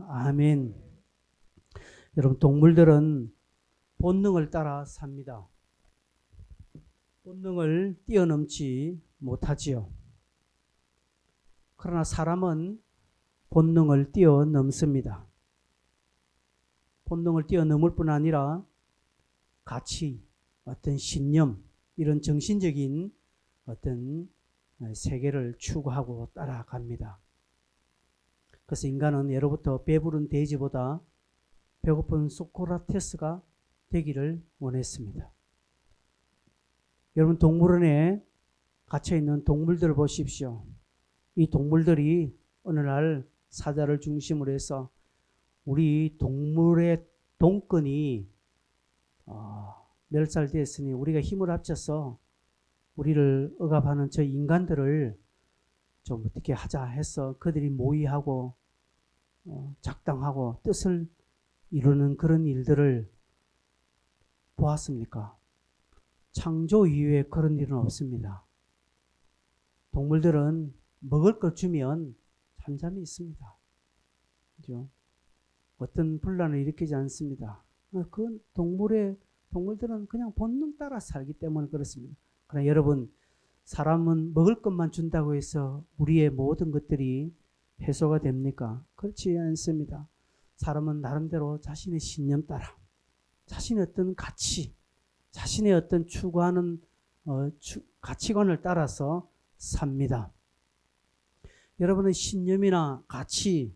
아멘. 여러분, 동물들은 본능을 따라 삽니다. 본능을 뛰어넘지 못하지요. 그러나 사람은 본능을 뛰어넘습니다. 본능을 뛰어넘을 뿐 아니라 가치, 어떤 신념, 이런 정신적인 어떤 세계를 추구하고 따라갑니다. 그래서 인간은 예로부터 배부른 돼지보다 배고픈 소크라테스가 되기를 원했습니다. 여러분, 동물원에 갇혀있는 동물들을 보십시오. 이 동물들이 어느 날 사자를 중심으로 해서 우리 동물의 동권이 멸살되었으니 우리가 힘을 합쳐서 우리를 억압하는 저 인간들을 좀 어떻게 하자 해서 그들이 모의하고 작당하고 뜻을 이루는 그런 일들을 보았습니까? 창조 이후에 그런 일은 없습니다. 동물들은 먹을 걸 주면 잠잠히 있습니다. 그죠? 어떤 분란을 일으키지 않습니다. 그 동물들은 그냥 본능 따라 살기 때문에 그렇습니다. 그러나 여러분, 사람은 먹을 것만 준다고 해서 우리의 모든 것들이 해소가 됩니까? 그렇지 않습니다. 사람은 나름대로 자신의 신념 따라, 자신의 어떤 가치, 자신의 어떤 추구하는 가치관을 따라서 삽니다. 여러분의 신념이나 가치,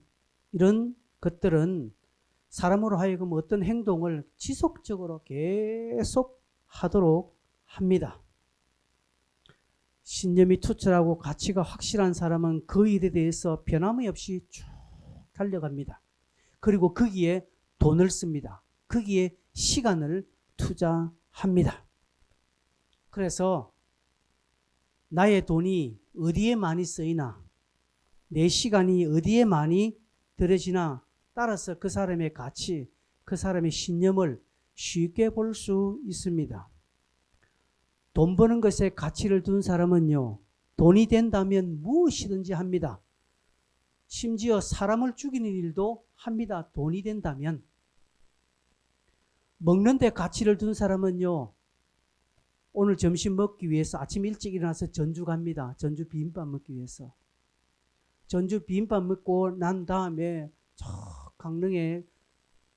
이런 것들은 사람으로 하여금 어떤 행동을 지속적으로 계속 하도록 합니다. 신념이 투철하고 가치가 확실한 사람은 그 일에 대해서 변함이 없이 쭉 달려갑니다. 그리고 거기에 돈을 씁니다. 거기에 시간을 투자합니다. 그래서 나의 돈이 어디에 많이 쓰이나, 내 시간이 어디에 많이 들여지나 따라서 그 사람의 가치, 그 사람의 신념을 쉽게 볼 수 있습니다. 돈 버는 것에 가치를 둔 사람은요, 돈이 된다면 무엇이든지 합니다. 심지어 사람을 죽이는 일도 합니다. 돈이 된다면. 먹는 데 가치를 둔 사람은요, 오늘 점심 먹기 위해서 아침 일찍 일어나서 전주 갑니다. 전주 비빔밥 먹기 위해서. 전주 비빔밥 먹고 난 다음에 저 강릉에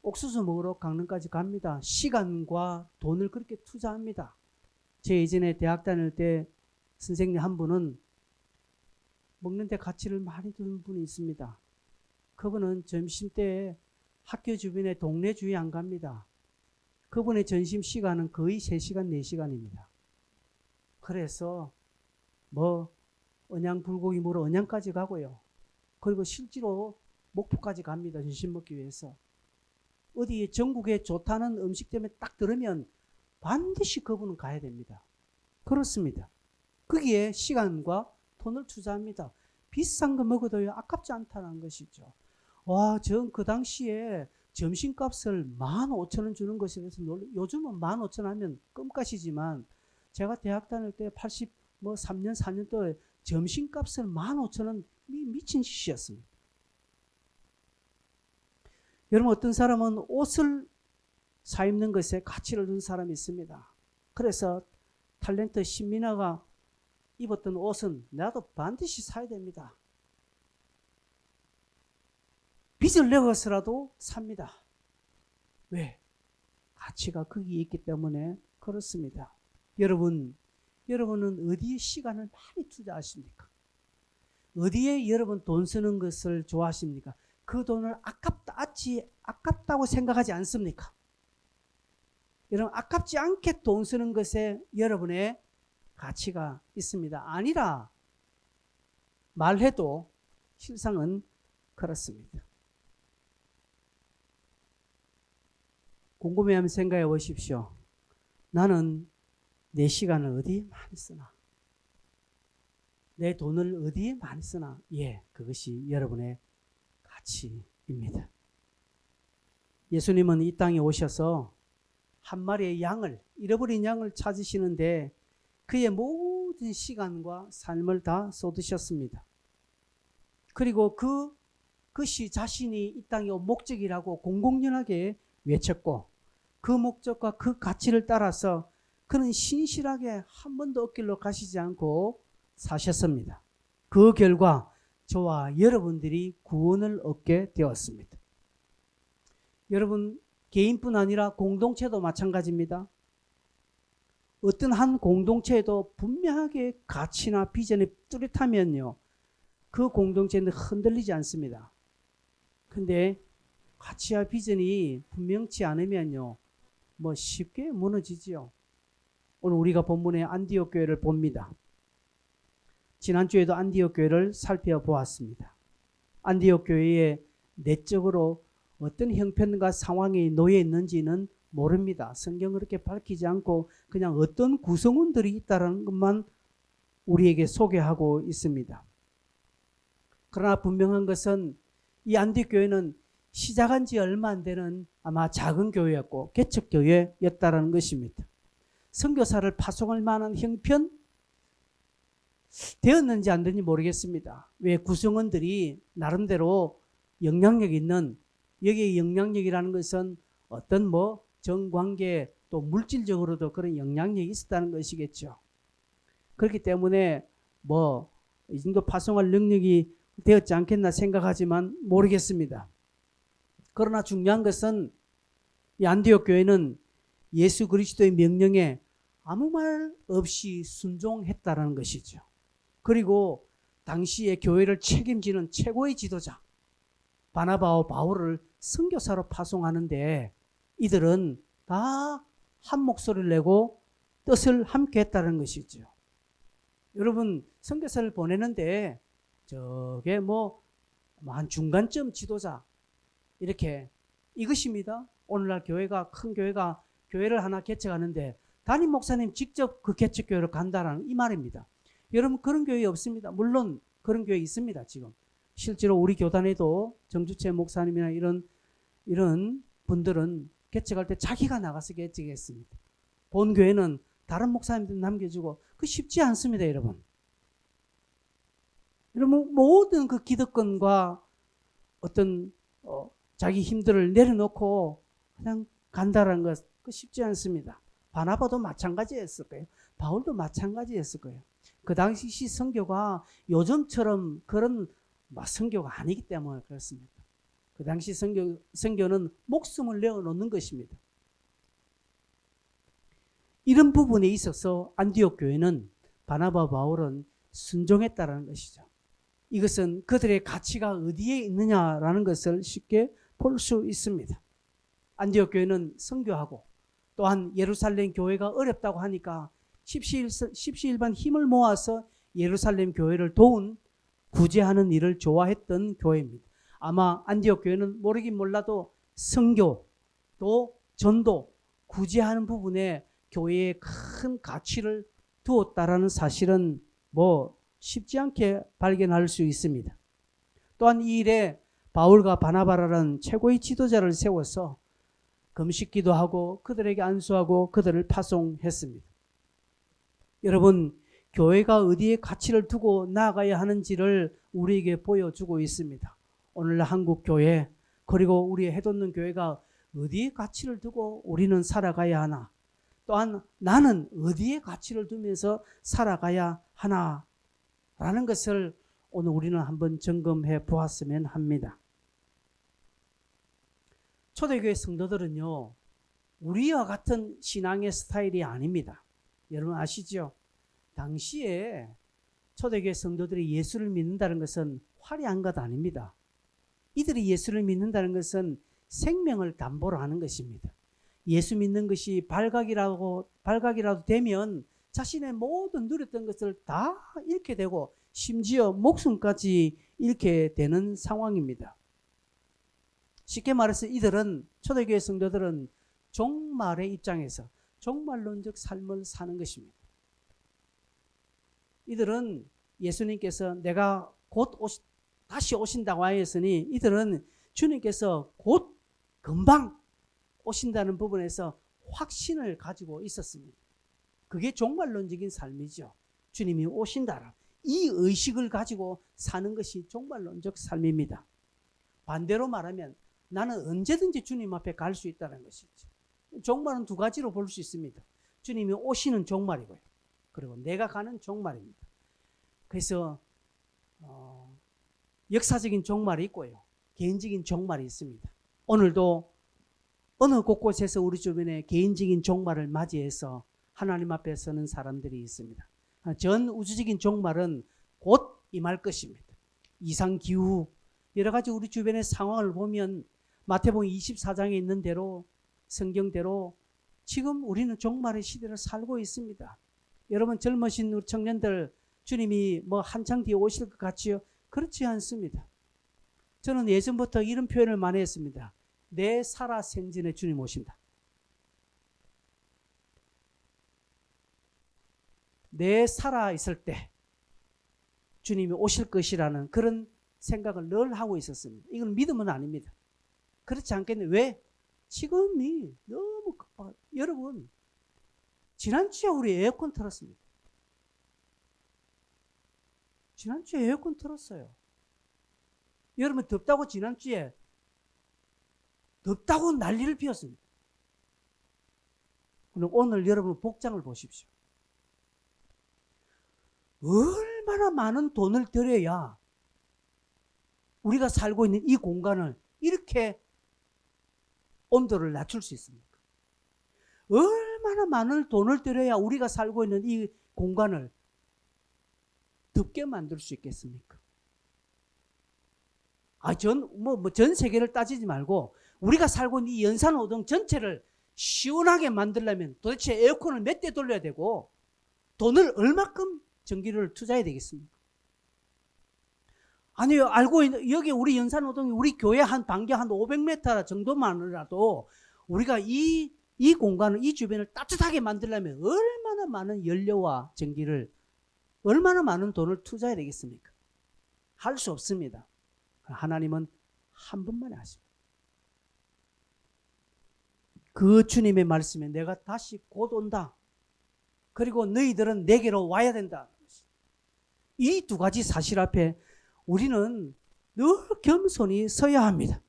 옥수수 먹으러 강릉까지 갑니다. 시간과 돈을 그렇게 투자합니다. 제 예전에 대학 다닐 때 선생님 한 분은 먹는 데 가치를 많이 두는 분이 있습니다. 그분은 점심때 학교 주변에 동네 주위 안 갑니다. 그분의 점심 시간은 거의 3시간, 4시간입니다. 그래서 언양 불고기 먹으러 언양까지 가고요. 그리고 실제로 목포까지 갑니다. 점심 먹기 위해서. 어디 전국에 좋다는 음식 때문에 딱 들으면 반드시 그분은 가야 됩니다. 그렇습니다. 거기에 시간과 돈을 투자합니다. 비싼 거 먹어도요, 아깝지 않다는 것이죠. 와, 전 그 당시에 점심값을 15,000원 주는 것에 대해서 요즘은 15,000원 하면 껌값이지만 제가 대학 다닐 때 3년, 4년 동안 점심값을 15,000원 미친 짓이었습니다. 여러분, 어떤 사람은 옷을 사 입는 것에 가치를 둔 사람이 있습니다. 그래서 탤런트 신민아가 입었던 옷은 나도 반드시 사야 됩니다. 빚을 내고서라도 삽니다. 왜? 가치가 거기에 있기 때문에 그렇습니다. 여러분은 어디에 시간을 많이 투자하십니까? 어디에 여러분 돈 쓰는 것을 좋아하십니까? 그 돈을 아깝다고 생각하지 않습니까? 여러분, 아깝지 않게 돈 쓰는 것에 여러분의 가치가 있습니다. 아니라 말해도 실상은 그렇습니다. 궁금해하면 생각해 보십시오. 나는 내 시간을 어디에 많이 쓰나? 내 돈을 어디에 많이 쓰나? 예, 그것이 여러분의 가치입니다. 예수님은 이 땅에 오셔서 한 마리의 잃어버린 양을 찾으시는데 그의 모든 시간과 삶을 다 쏟으셨습니다. 그리고 그 그것이 자신이 이 땅의 목적이라고 공공연하게 외쳤고 그 목적과 그 가치를 따라서 그는 신실하게 한 번도 엇길로 가시지 않고 사셨습니다. 그 결과 저와 여러분들이 구원을 얻게 되었습니다. 여러분, 개인뿐 아니라 공동체도 마찬가지입니다. 어떤 한 공동체에도 분명하게 가치나 비전이 뚜렷하면요, 그 공동체는 흔들리지 않습니다. 근데 가치와 비전이 분명치 않으면요, 뭐 쉽게 무너지지요. 오늘 우리가 본문의 안디옥 교회를 봅니다. 지난주에도 안디옥 교회를 살펴보았습니다. 안디옥 교회에 내적으로 어떤 형편과 상황이 놓여 있는지는 모릅니다. 성경은 그렇게 밝히지 않고 그냥 어떤 구성원들이 있다는 것만 우리에게 소개하고 있습니다. 그러나 분명한 것은 이 안디옥 교회는 시작한 지 얼마 안 되는 아마 작은 교회였고 개척교회였다는 것입니다. 선교사를 파송할 만한 형편 되었는지 안 되는지 모르겠습니다. 왜 구성원들이 나름대로 영향력 있는, 여기에 영향력이라는 것은 어떤 뭐 정관계 또 물질적으로도 그런 영향력이 있었다는 것이겠죠. 그렇기 때문에 뭐 이 정도 파송할 능력이 되었지 않겠나 생각하지만 모르겠습니다. 그러나 중요한 것은 이 안디옥 교회는 예수 그리스도의 명령에 아무 말 없이 순종했다는 것이죠. 그리고 당시에 교회를 책임지는 최고의 지도자 바나바와 바울을 선교사로 파송하는데 이들은 다 한 목소리를 내고 뜻을 함께 했다는 것이죠. 여러분, 선교사를 보내는데 저게 뭐 한 중간쯤 지도자 이렇게 이것입니다. 오늘날 교회가 큰 교회가 교회를 하나 개척하는데 담임 목사님 직접 그 개척교회로 간다라는 이 말입니다. 여러분, 그런 교회 없습니다. 물론 그런 교회 있습니다. 지금 실제로 우리 교단에도 정주채 목사님이나 이런 분들은 개척할 때 자기가 나가서 개척했습니다. 본 교회는 다른 목사님들 남겨주고 그 쉽지 않습니다. 여러분 모든 그 기득권과 어떤 자기 힘들을 내려놓고 그냥 간다는 것 그 쉽지 않습니다. 바나바도 마찬가지였을 거예요. 바울도 마찬가지였을 거예요. 그 당시 선교가 요즘처럼 그런 선교가 아니기 때문에 그렇습니다. 그 당시 선교는 목숨을 내어놓는 것입니다. 이런 부분에 있어서 안디옥 교회는 바나바 바울은 순종했다라는 것이죠. 이것은 그들의 가치가 어디에 있느냐라는 것을 쉽게 볼 수 있습니다. 안디옥 교회는 선교하고 또한 예루살렘 교회가 어렵다고 하니까 십시일반 힘을 모아서 예루살렘 교회를 도운 구제하는 일을 좋아했던 교회입니다. 아마 안디옥 교회는 모르긴 몰라도 선교 또 전도 구제하는 부분에 교회에 큰 가치를 두었다라는 사실은 뭐 쉽지 않게 발견할 수 있습니다. 또한 이 일에 바울과 바나바라는 최고의 지도자를 세워서 금식기도 하고 그들에게 안수하고 그들을 파송했습니다. 여러분, 교회가 어디에 가치를 두고 나아가야 하는지를 우리에게 보여주고 있습니다. 오늘날 한국 교회 그리고 우리 해돋는 교회가 어디에 가치를 두고 우리는 살아가야 하나, 또한 나는 어디에 가치를 두면서 살아가야 하나라는 것을 오늘 우리는 한번 점검해 보았으면 합니다. 초대교회 성도들은요, 우리와 같은 신앙의 스타일이 아닙니다. 여러분 아시죠? 당시에 초대교회 성도들이 예수를 믿는다는 것은 화려한 것 아닙니다. 이들이 예수를 믿는다는 것은 생명을 담보로 하는 것입니다. 예수 믿는 것이 발각이라도 되면 자신의 모든 누렸던 것을 다 잃게 되고 심지어 목숨까지 잃게 되는 상황입니다. 쉽게 말해서 이들은 초대교회 성도들은 종말의 입장에서 종말론적 삶을 사는 것입니다. 이들은 예수님께서 내가 곧 다시 오신다고 하였으니 이들은 주님께서 곧 금방 오신다는 부분에서 확신을 가지고 있었습니다. 그게 종말론적인 삶이죠. 주님이 오신다라. 이 의식을 가지고 사는 것이 종말론적 삶입니다. 반대로 말하면 나는 언제든지 주님 앞에 갈 수 있다는 것이죠. 종말은 두 가지로 볼 수 있습니다. 주님이 오시는 종말이고요. 그리고 내가 가는 종말입니다. 그래서 역사적인 종말이 있고요. 개인적인 종말이 있습니다. 오늘도 어느 곳곳에서 우리 주변에 개인적인 종말을 맞이해서 하나님 앞에 서는 사람들이 있습니다. 전 우주적인 종말은 곧 임할 것입니다. 이상기후 여러 가지 우리 주변의 상황을 보면 마태복음 24장에 있는 대로 성경대로 지금 우리는 종말의 시대를 살고 있습니다. 여러분 젊으신 우리 청년들 주님이 뭐 한창 뒤에 오실 것 같지요? 그렇지 않습니다. 저는 예전부터 이런 표현을 많이 했습니다. 내 살아 생전에 주님 오신다. 내 살아 있을 때 주님이 오실 것이라는 그런 생각을 늘 하고 있었습니다. 이건 믿음은 아닙니다. 그렇지 않겠네. 왜? 지금이 너무 급하다. 여러분 지난주에 우리 에어컨 틀었습니다. 지난주에 에어컨 틀었어요. 여러분 덥다고 지난주에 덥다고 난리를 피웠습니다. 그럼 오늘 여러분 복장을 보십시오. 얼마나 많은 돈을 들여야 우리가 살고 있는 이 공간을 이렇게 온도를 낮출 수 있습니까? 얼마나 많은 돈을 들여야 우리가 살고 있는 이 공간을 덥게 만들 수 있겠습니까? 전 세계를 따지지 말고 우리가 살고 있는 이 연산호동 전체를 시원하게 만들려면 도대체 에어컨을 몇 대 돌려야 되고 돈을 얼마큼 전기를 투자해야 되겠습니까? 아니요, 알고 있는, 여기 우리 연산호동이 우리 교회 한 반경 한 500m 정도만이라도 우리가 이 공간을, 이 주변을 따뜻하게 만들려면 얼마나 많은 연료와 전기를, 얼마나 많은 돈을 투자해야 되겠습니까? 할 수 없습니다. 하나님은 한 번만에 하십니다. 그 주님의 말씀에 내가 다시 곧 온다. 그리고 너희들은 내게로 와야 된다. 이 두 가지 사실 앞에 우리는 늘 겸손히 서야 합니다.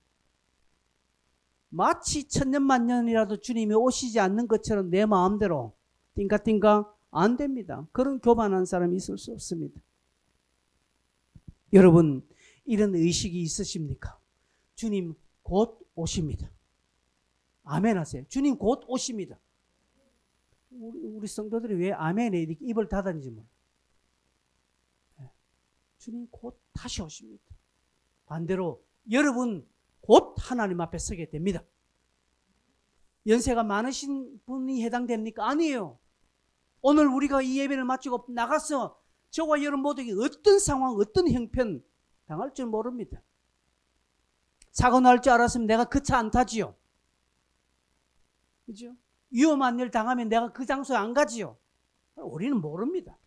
마치 천년만년이라도 주님이 오시지 않는 것처럼 내 마음대로 띵가띵가 안 됩니다. 그런 교만한 사람이 있을 수 없습니다. 여러분 이런 의식이 있으십니까? 주님 곧 오십니다. 아멘 하세요. 주님 곧 오십니다. 우리 성도들이 왜 아멘에 이렇게 입을 닫았는지 몰라요. 주님 곧 다시 오십니다. 반대로 여러분 곧 하나님 앞에 서게 됩니다. 연세가 많으신 분이 해당됩니까? 아니에요. 오늘 우리가 이 예배를 마치고 나가서 저와 여러분 모두에게 어떤 상황, 어떤 형편 당할 줄 모릅니다. 사고 날 줄 알았으면 내가 그 차 안 타지요. 그죠? 위험한 일 당하면 내가 그 장소에 안 가지요. 우리는 모릅니다.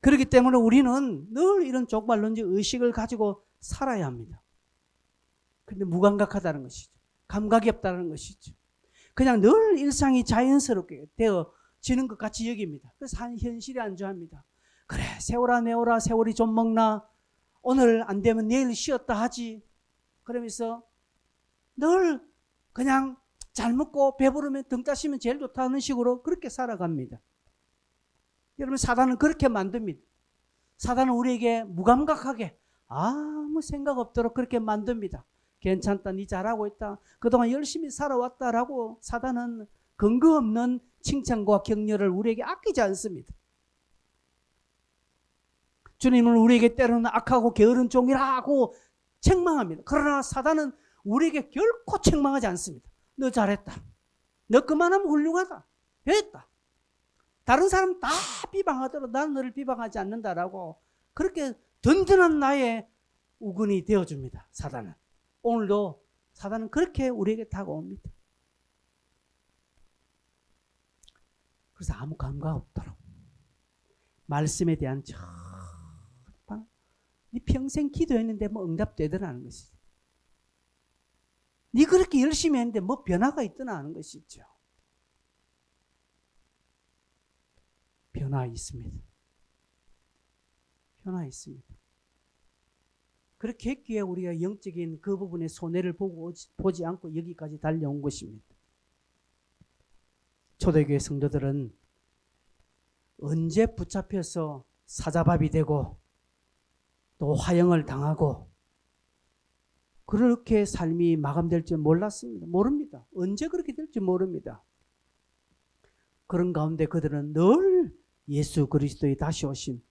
그렇기 때문에 우리는 늘 이런 족발론지 의식을 가지고 살아야 합니다. 그런데 무감각하다는 것이죠. 감각이 없다는 것이죠. 그냥 늘 일상이 자연스럽게 되어지는 것 같이 여깁니다. 그래서 한 현실에 안주합니다. 그래 세월아 내오라 세월이 좀 먹나 오늘 안 되면 내일 쉬었다 하지. 그러면서 늘 그냥 잘 먹고 배부르면 등 따시면 제일 좋다는 식으로 그렇게 살아갑니다. 여러분 사단은 그렇게 만듭니다. 사단은 우리에게 무감각하게 아무 생각 없도록 그렇게 만듭니다. 괜찮다, 네 잘하고 있다, 그동안 열심히 살아왔다라고 사단은 근거 없는 칭찬과 격려를 우리에게 아끼지 않습니다. 주님은 우리에게 때로는 악하고 게으른 종이라고 책망합니다. 그러나 사단은 우리에게 결코 책망하지 않습니다. 너 잘했다, 너 그만하면 훌륭하다, 됐다. 다른 사람 다 비방하더라도 나는 너를 비방하지 않는다라고 그렇게 든든한 나의 우군이 되어줍니다. 사단은. 오늘도 사단은 그렇게 우리에게 다가옵니다. 그래서 아무 감각 없도록 말씀에 대한 네 평생 기도했는데 뭐 응답되더라는 것이죠. 네 그렇게 열심히 했는데 뭐 변화가 있더나 하는 것이죠. 변화 있습니다. 변화 있습니다. 그렇게 했기에 우리가 영적인 그 부분에 손해를 보지 않고 여기까지 달려온 것입니다. 초대교회 성도들은 언제 붙잡혀서 사자밥이 되고 또 화형을 당하고 그렇게 삶이 마감될 줄 몰랐습니다. 모릅니다. 언제 그렇게 될지 모릅니다. 그런 가운데 그들은 늘 예수 그리스도의 다시 오심.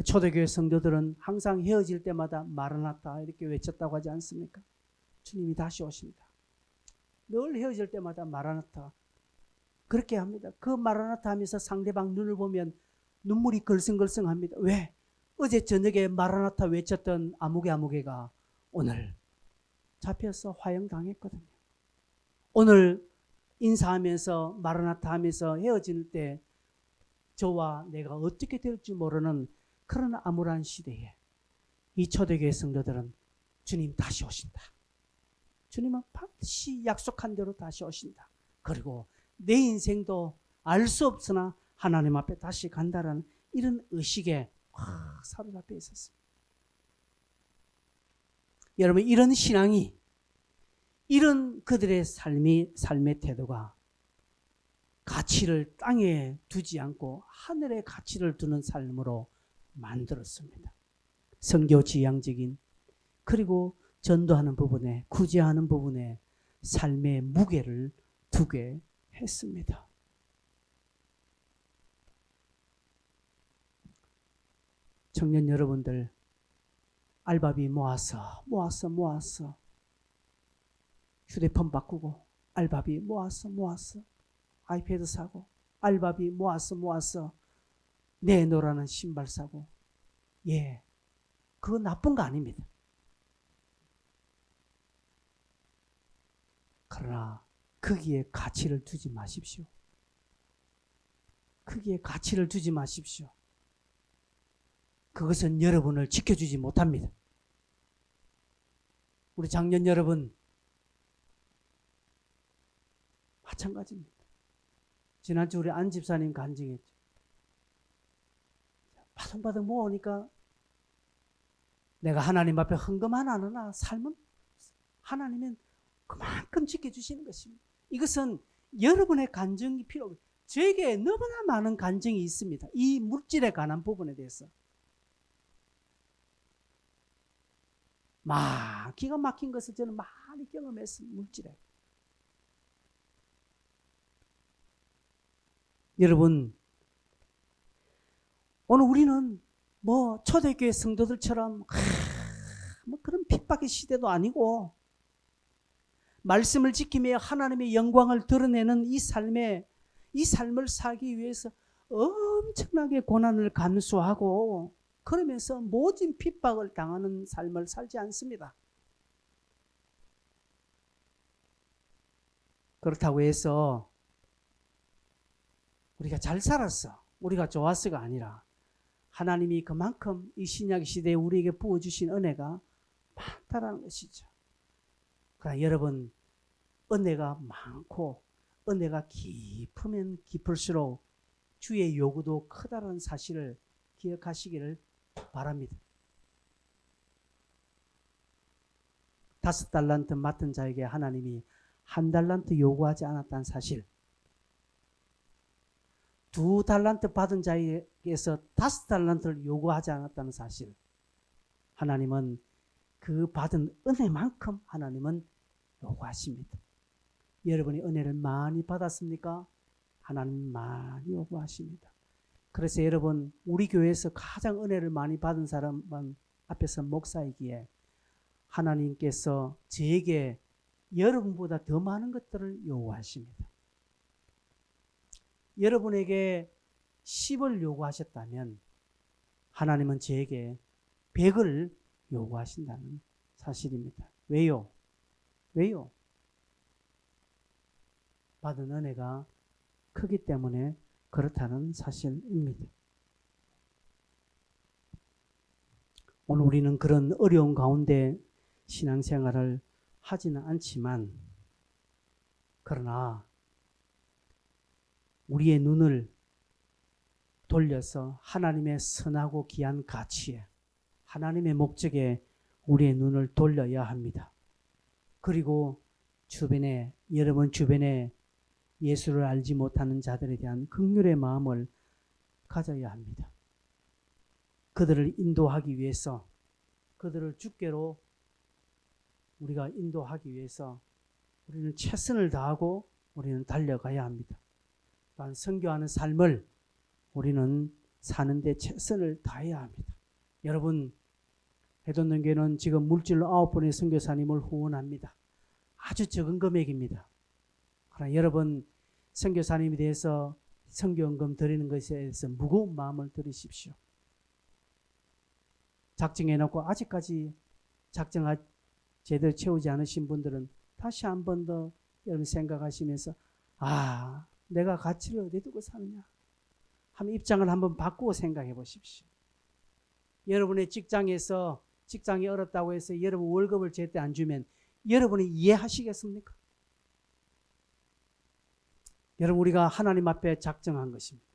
초대교회 성도들은 항상 헤어질 때마다 마라나타 이렇게 외쳤다고 하지 않습니까? 주님이 다시 오십니다. 늘 헤어질 때마다 마라나타 그렇게 합니다. 그 마라나타 하면서 상대방 눈을 보면 눈물이 걸성걸성합니다. 왜? 어제 저녁에 마라나타 외쳤던 아무개가 오늘 잡혀서 화형당했거든요. 오늘 인사하면서 마라나타 하면서 헤어질 때 저와 내가 어떻게 될지 모르는 그런 암울한 시대에 이 초대교회 성도들은 주님 다시 오신다. 주님은 반드시 약속한 대로 다시 오신다. 그리고 내 인생도 알 수 없으나 하나님 앞에 다시 간다라는 이런 의식에 사로잡혀 있었습니다. 여러분, 이런 신앙이, 이런 그들의 삶의 태도가 가치를 땅에 두지 않고 하늘에 가치를 두는 삶으로 만들었습니다. 선교지향적인 그리고 전도하는 부분에, 구제하는 부분에 삶의 무게를 두게 했습니다. 청년 여러분들, 알바비 모아서 휴대폰 바꾸고 알바비 모아서 아이패드 사고 알바비 모아서 내놓으라는 신발 사고, 예, 그거 나쁜 거 아닙니다. 그러나 거기에 가치를 두지 마십시오. 거기에 가치를 두지 마십시오. 그것은 여러분을 지켜주지 못합니다. 우리 장년 여러분, 마찬가지입니다. 지난주 우리 안 집사님 간증했죠. 바둥바둥 모으니까 내가 하나님 앞에 헌금 하나 삶은 하나님은 그만큼 지켜주시는 것입니다. 이것은 여러분의 간증이 필요 없어요. 저에게 너무나 많은 간증이 있습니다. 이 물질에 관한 부분에 대해서. 기가 막힌 것을 저는 많이 경험했습니다. 물질에. 여러분, 오늘 우리는 초대교회 성도들처럼 그런 핍박의 시대도 아니고 말씀을 지키며 하나님의 영광을 드러내는 이 삶을 살기 위해서 엄청나게 고난을 감수하고 그러면서 모진 핍박을 당하는 삶을 살지 않습니다. 그렇다고 해서 우리가 잘 살았어, 우리가 좋았어가 아니라 하나님이 그만큼 이 신약 시대에 우리에게 부어주신 은혜가 많다라는 것이죠. 그러나 여러분, 은혜가 많고 은혜가 깊으면 깊을수록 주의 요구도 크다는 사실을 기억하시기를 바랍니다. 5달란트 맡은 자에게 하나님이 1달란트 요구하지 않았다는 사실, 2달란트 받은 자에게서 5달란트를 요구하지 않았다는 사실, 하나님은 그 받은 은혜만큼 하나님은 요구하십니다. 여러분이 은혜를 많이 받았습니까? 하나님 많이 요구하십니다. 그래서 여러분, 우리 교회에서 가장 은혜를 많이 받은 사람은 앞에서 목사이기에 하나님께서 저에게 여러분보다 더 많은 것들을 요구하십니다. 여러분에게 10을 요구하셨다면 하나님은 저에게 100을 요구하신다는 사실입니다. 왜요? 받은 은혜가 크기 때문에 그렇다는 사실입니다. 오늘 우리는 그런 어려운 가운데 신앙생활을 하지는 않지만, 그러나 우리의 눈을 돌려서 하나님의 선하고 귀한 가치에, 하나님의 목적에 우리의 눈을 돌려야 합니다. 그리고 여러분 주변에 예수를 알지 못하는 자들에 대한 긍휼의 마음을 가져야 합니다. 그들을 인도하기 위해서, 그들을 주께로 우리가 인도하기 위해서 우리는 최선을 다하고 우리는 달려가야 합니다. 또한 선교하는 삶을 우리는 사는데 최선을 다해야 합니다. 여러분, 해돋는교회는 지금 물질로 9분의 선교사님을 후원합니다. 아주 적은 금액입니다. 그러나 여러분, 선교사님에 대해서 선교연금 드리는 것에 대해서 무거운 마음을 들이십시오. 작정해놓고 아직까지 작정을 제대로 채우지 않으신 분들은 다시 한 번 더 여러분 생각하시면서 내가 가치를 어디 두고 사느냐 하는 입장을 한번 바꾸고 생각해 보십시오. 여러분의 직장이 어렵다고 해서 여러분 월급을 제때 안 주면 여러분이 이해하시겠습니까? 여러분, 우리가 하나님 앞에 작정한 것입니다.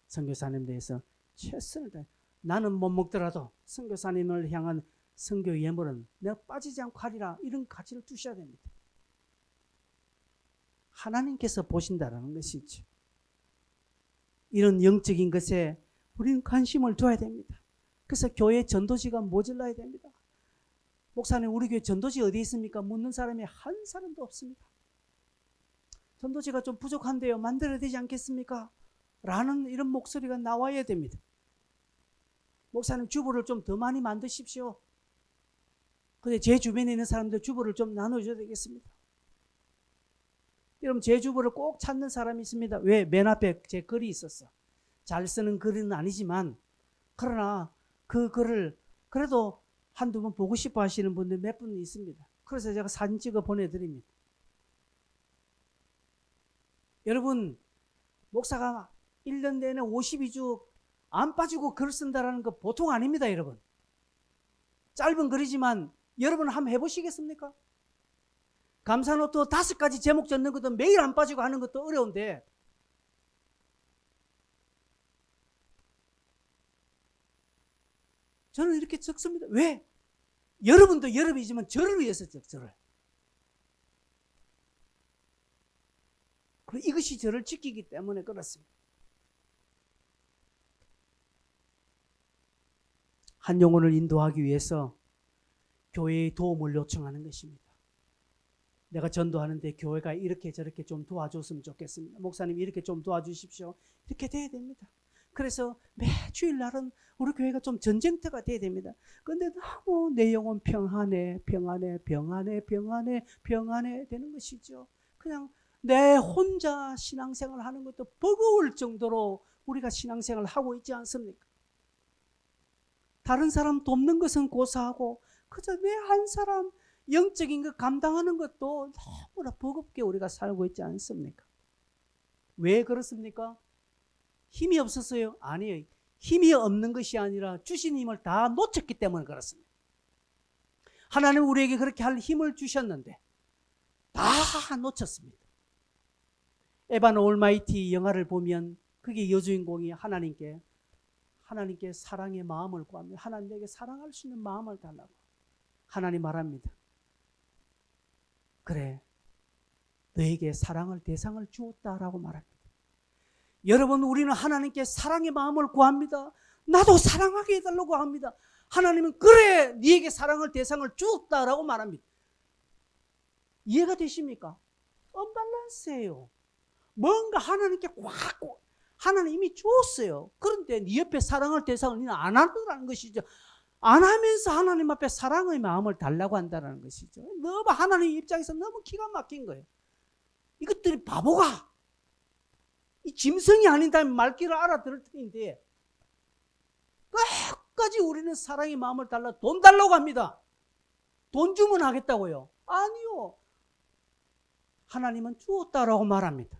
선교사님에 대해서 최선을 다해 나는 못 먹더라도 선교사님을 향한 선교 예물은 내가 빠지지 않고 하리라, 이런 가치를 두셔야 됩니다. 하나님께서 보신다라는 것이죠. 이런 영적인 것에 우리는 관심을 둬야 됩니다. 그래서 교회 전도지가 모질라야 됩니다. 목사님, 우리 교회 전도지 어디 있습니까? 묻는 사람이 한 사람도 없습니다. 전도지가 좀 부족한데요, 만들어야 되지 않겠습니까? 라는 이런 목소리가 나와야 됩니다. 목사님, 주보를 좀 더 많이 만드십시오. 근데 제 주변에 있는 사람들 주보를 좀 나눠줘야 되겠습니다. 여러분, 제 주보를 꼭 찾는 사람이 있습니다. 왜? 맨 앞에 제 글이 있었어. 잘 쓰는 글은 아니지만, 그러나 그 글을 그래도 한두 번 보고 싶어 하시는 분들 몇 분 있습니다. 그래서 제가 사진 찍어 보내드립니다. 여러분, 목사가 1년 내내 52주 안 빠지고 글 쓴다라는 거 보통 아닙니다, 여러분. 짧은 글이지만 여러분 한번 해보시겠습니까? 감사노트 5가지 제목 적는 것도 매일 안 빠지고 하는 것도 어려운데, 저는 이렇게 적습니다. 왜? 여러분도 여러분이지만 저를 위해서 적절을. 그리고 이것이 저를 지키기 때문에 그렇습니다. 한 영혼을 인도하기 위해서 교회의 도움을 요청하는 것입니다. 내가 전도하는데 교회가 이렇게 저렇게 좀 도와줬으면 좋겠습니다. 목사님, 이렇게 좀 도와주십시오. 이렇게 돼야 됩니다. 그래서 매 주일날은 우리 교회가 좀 전쟁터가 돼야 됩니다. 그런데 너무 내 영혼 평안해 되는 것이죠. 그냥 내 혼자 신앙생활 하는 것도 버거울 정도로 우리가 신앙생활을 하고 있지 않습니까? 다른 사람 돕는 것은 고사하고 그저 내 한 사람 영적인 것 감당하는 것도 너무나 버겁게 우리가 살고 있지 않습니까? 왜 그렇습니까? 힘이 없었어요? 아니에요. 힘이 없는 것이 아니라 주신 힘을 다 놓쳤기 때문에 그렇습니다. 하나님은 우리에게 그렇게 할 힘을 주셨는데 다 놓쳤습니다. 에반 올마이티 영화를 보면 그게 여주인공이 하나님께 사랑의 마음을 구합니다. 하나님, 내게 사랑할 수 있는 마음을 달라고. 하나님 말합니다. 그래, 너에게 사랑할 대상을 주었다라고 말합니다. 여러분, 우리는 하나님께 사랑의 마음을 구합니다. 나도 사랑하게 해달라고 합니다. 하나님은 그래, 네게 사랑할 대상을 주었다라고 말합니다. 이해가 되십니까? 언밸런스예요. 뭔가 하나님께 꽉 하나님 이미 주었어요. 그런데 네 옆에 사랑할 대상을 너는 안 하더라는 것이죠. 안 하면서 하나님 앞에 사랑의 마음을 달라고 한다는 것이죠. 너무 하나님 입장에서 너무 기가 막힌 거예요. 이것들이 바보가 이 짐승이 아닌다면 말귀를 알아들을 텐데 끝까지 우리는 사랑의 마음을 달라 돈 달라고 합니다. 돈 주면 하겠다고요? 아니요. 하나님은 주었다라고 말합니다.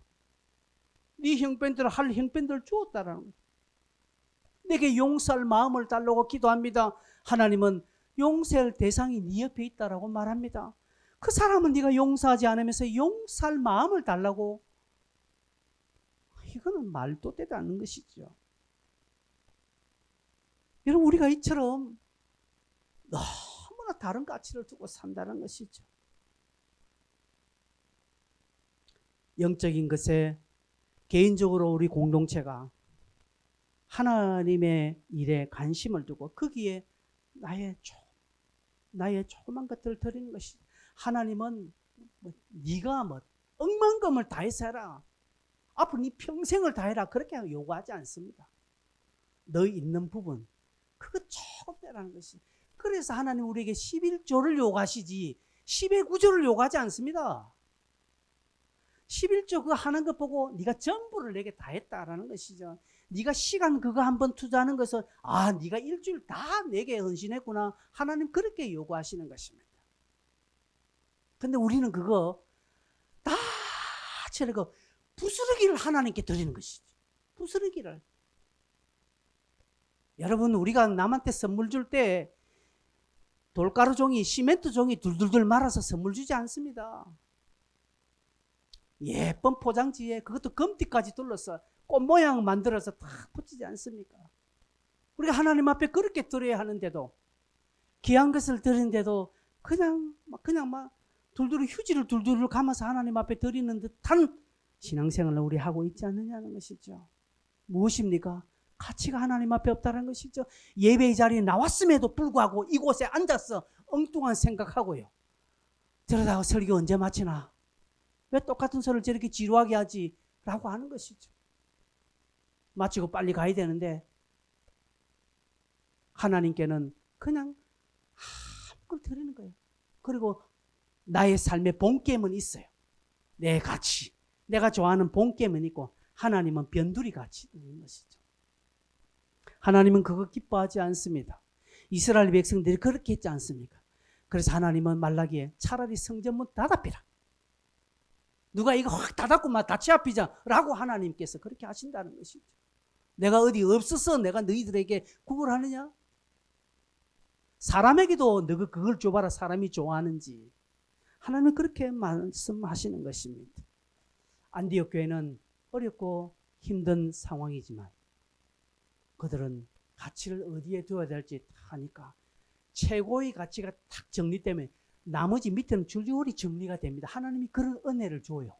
네 형편들 할 형편들 주었다라는 거예요. 내게 용서할 마음을 달라고 기도합니다. 하나님은 용서할 대상이 네 옆에 있다라고 말합니다. 그 사람은 네가 용서하지 않으면서 용서할 마음을 달라고, 이거는 말도 되지 않는 것이죠. 여러분, 우리가 이처럼 너무나 다른 가치를 두고 산다는 것이죠. 영적인 것에 개인적으로 우리 공동체가 하나님의 일에 관심을 두고 거기에 나의 조그만 것들을 드리는 것이, 하나님은 네가 억만금을 다해서 해라, 앞으로 네 평생을 다해라, 그렇게 요구하지 않습니다. 너 있는 부분 그거 조금 빼라는 것이. 그래서 하나님 우리에게 11조를 요구하시지 10의 9조를 요구하지 않습니다. 11조 그거 하는 것 보고 네가 전부를 내게 다 했다라는 것이죠. 네가 시간 그거 한번 투자하는 것은 네가 일주일 다 내게 헌신했구나, 하나님 그렇게 요구하시는 것입니다. 근데 우리는 그거 다 저러고 부스러기를 하나님께 드리는 것이죠. 부스러기를. 여러분, 우리가 남한테 선물 줄 때 돌가루 종이, 시멘트 종이 둘둘둘 말아서 선물 주지 않습니다. 예쁜 포장지에 그것도 금띠까지 둘러서 꽃 모양 만들어서 탁 붙이지 않습니까? 우리가 하나님 앞에 그렇게 드려야 하는데도, 귀한 것을 드리는데도 그냥 막 둘둘 휴지를 둘둘 감아서 하나님 앞에 드리는 듯한 신앙생활을 우리 하고 있지 않느냐는 것이죠. 무엇입니까? 가치가 하나님 앞에 없다는 것이죠. 예배의 자리에 나왔음에도 불구하고 이곳에 앉아서 엉뚱한 생각하고요. 저러다가 설교 언제 마치나? 왜 똑같은 소리를 저렇게 지루하게 하지? 라고 하는 것이죠. 마치고 빨리 가야 되는데 하나님께는 그냥 한걸 드리는 거예요. 그리고 나의 삶의 본겜은 있어요. 내 가치, 내가 좋아하는 본겜은 있고, 하나님은 변두리 가치 있는 것이죠. 하나님은 그거 기뻐하지 않습니다. 이스라엘 백성들이 그렇게 했지 않습니까? 그래서 하나님은 말라기에 차라리 성전문 닫아피라, 누가 이거 확 닫았고 막 다치 앞이자 라고 하나님께서 그렇게 하신다는 것이죠. 내가 어디 없어서 내가 너희들에게 구걸하느냐? 사람에게도 너가 그걸 줘봐라, 사람이 좋아하는지. 하나님은 그렇게 말씀하시는 것입니다. 안디옥 교회는 어렵고 힘든 상황이지만 그들은 가치를 어디에 두어야 될지 다 하니까 최고의 가치가 탁 정리되면 나머지 밑에는 줄줄이 정리가 됩니다. 하나님이 그런 은혜를 줘요.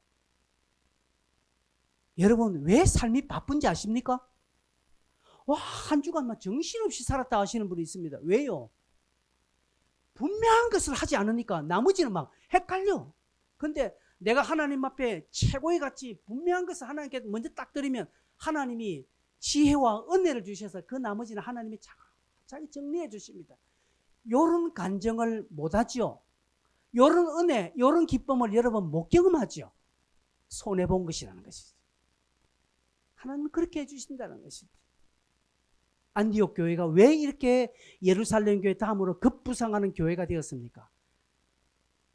여러분, 왜 삶이 바쁜지 아십니까? 한 주간만 정신없이 살았다 하시는 분이 있습니다. 왜요? 분명한 것을 하지 않으니까 나머지는 막 헷갈려. 근데 내가 하나님 앞에 최고의 가치, 분명한 것을 하나님께 먼저 딱 드리면 하나님이 지혜와 은혜를 주셔서 그 나머지는 하나님이 자기 정리해 주십니다. 이런 간정을 못하죠. 이런 은혜, 이런 기쁨을 여러분 못 경험하죠. 손해본 것이라는 것이죠. 하나님은 그렇게 해주신다는 것이죠. 안디옥 교회가 왜 이렇게 예루살렘 교회 다음으로 급부상하는 교회가 되었습니까?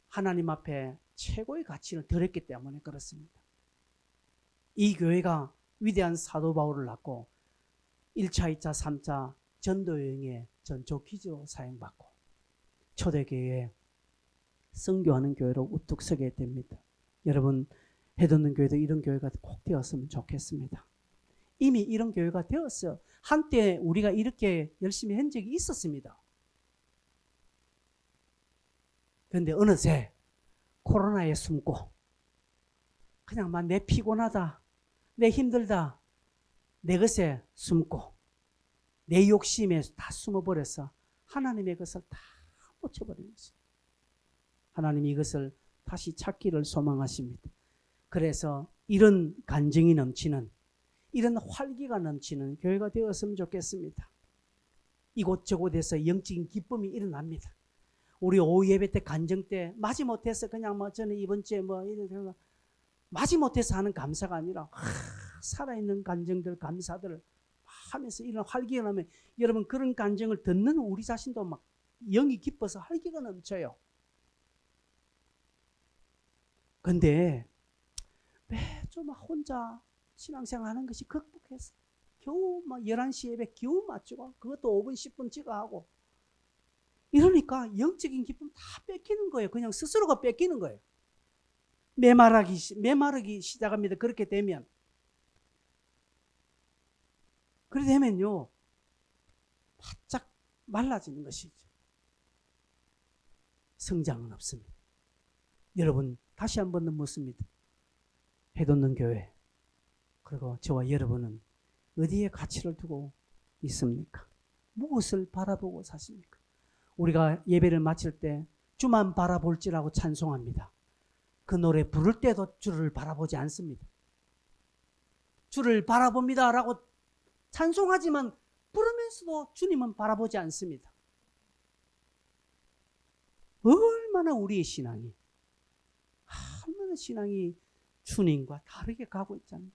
하나님 앞에 최고의 가치를 드렸기 때문에 그렇습니다. 이 교회가 위대한 사도 바울을 낳고 1차, 2차, 3차 전도여행에 전초기지로 사용받고 초대교회에 선교하는 교회로 우뚝 서게 됩니다. 여러분, 해돋는 교회도 이런 교회가 꼭 되었으면 좋겠습니다. 이미 이런 교회가 되었어요. 한때 우리가 이렇게 열심히 한 적이 있었습니다. 그런데 어느새 코로나에 숨고 그냥 막 내 피곤하다, 내 힘들다, 내 것에 숨고 내 욕심에 다 숨어버려서 하나님의 것을 다 놓쳐버린 것입니다. 하나님이 이것을 다시 찾기를 소망하십니다. 그래서 이런 간증이 넘치는, 이런 활기가 넘치는 교회가 되었으면 좋겠습니다. 이곳저곳에서 영적인 기쁨이 일어납니다. 우리 오후 예배 때 간증 때 마지못해서 그냥 저는 이번 주에 이런 마지못해서 하는 감사가 아니라 살아있는 간증들, 감사들을 하면서 이런 활기가 나면 여러분, 그런 간증을 듣는 우리 자신도 막 영이 기뻐서 활기가 넘쳐요. 근데 왜 좀 혼자 신앙생활 하는 것이 극복해서 겨우 11시 예배 겨우 맞추고 그것도 5분 10분 찍어 하고 이러니까 영적인 기쁨 다 뺏기는 거예요. 그냥 스스로가 뺏기는 거예요. 메마르기 시작합니다. 그렇게 되면. 그렇게 되면요, 바짝 말라지는 것이죠. 성장은 없습니다. 여러분 다시 한 번 더 묻습니다. 해돋는 교회 그리고 저와 여러분은 어디에 가치를 두고 있습니까? 무엇을 바라보고 사십니까? 우리가 예배를 마칠 때 주만 바라볼지라고 찬송합니다. 그 노래 부를 때도 주를 바라보지 않습니다. 주를 바라봅니다 라고 찬송하지만 부르면서도 주님은 바라보지 않습니다. 얼마나 우리의 신앙이 얼마나 신앙이 주님과 다르게 가고 있잖아요.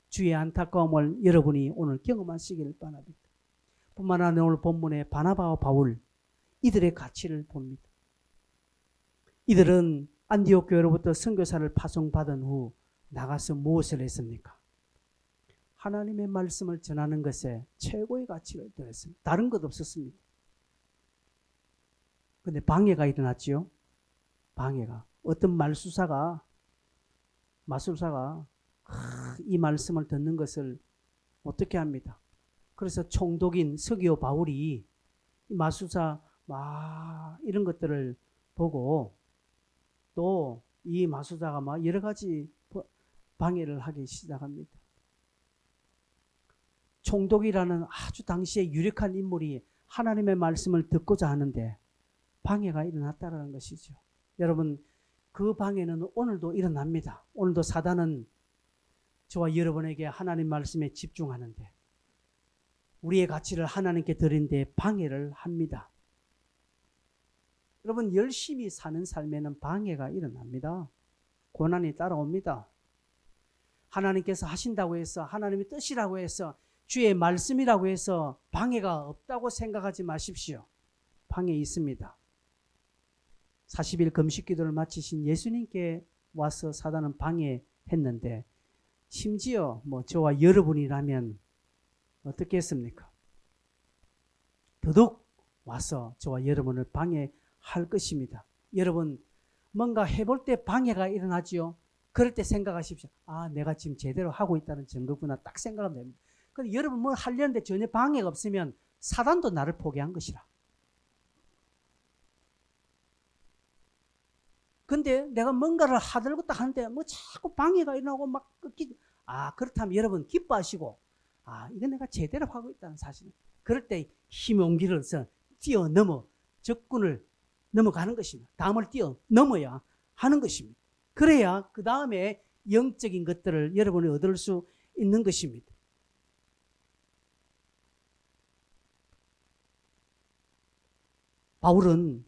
주의 안타까움을 여러분이 오늘 경험하시길 바랍니다. 뿐만 아니라 오늘 본문에 바나바와 바울 이들의 가치를 봅니다. 이들은 안디옥 교회로부터 선교사를 파송받은 후 나가서 무엇을 했습니까? 하나님의 말씀을 전하는 것에 최고의 가치를 두었습니다. 다른 것 없었습니다. 그런데 방해가 일어났지요. 방해가. 어떤 마술사가 이 말씀을 듣는 것을 어떻게 합니다. 그래서 총독인 서기오 바울이 마술사 이런 것들을 보고 또 이 마술사가 막 여러 가지 방해를 하기 시작합니다. 총독이라는 아주 당시에 유력한 인물이 하나님의 말씀을 듣고자 하는데 방해가 일어났다는 것이죠. 여러분 그 방해는 오늘도 일어납니다. 오늘도 사단은 저와 여러분에게 하나님 말씀에 집중하는데 우리의 가치를 하나님께 드리는데 방해를 합니다. 여러분 열심히 사는 삶에는 방해가 일어납니다. 고난이 따라옵니다. 하나님께서 하신다고 해서 하나님의 뜻이라고 해서 주의 말씀이라고 해서 방해가 없다고 생각하지 마십시오. 방해 있습니다. 40일 금식 기도를 마치신 예수님께 와서 사단은 방해했는데 심지어 저와 여러분이라면 어떻게 했습니까? 더더욱 와서 저와 여러분을 방해할 것입니다. 여러분 뭔가 해볼 때 방해가 일어나지요. 그럴 때 생각하십시오. 내가 지금 제대로 하고 있다는 증거구나 딱 생각하면 됩니다. 근데 여러분 뭘 하려는데 전혀 방해가 없으면 사단도 나를 포기한 것이라. 근데 내가 뭔가를 하려고 딱 하는데 자꾸 방해가 일어나고 막 끊기. 그렇다면 여러분 기뻐하시고 이건 내가 제대로 하고 있다는 사실은. 그럴 때 힘 용기를 써 뛰어넘어 적군을 넘어가는 것입니다. 다음을 뛰어넘어야 하는 것입니다. 그래야 그 다음에 영적인 것들을 여러분이 얻을 수 있는 것입니다. 바울은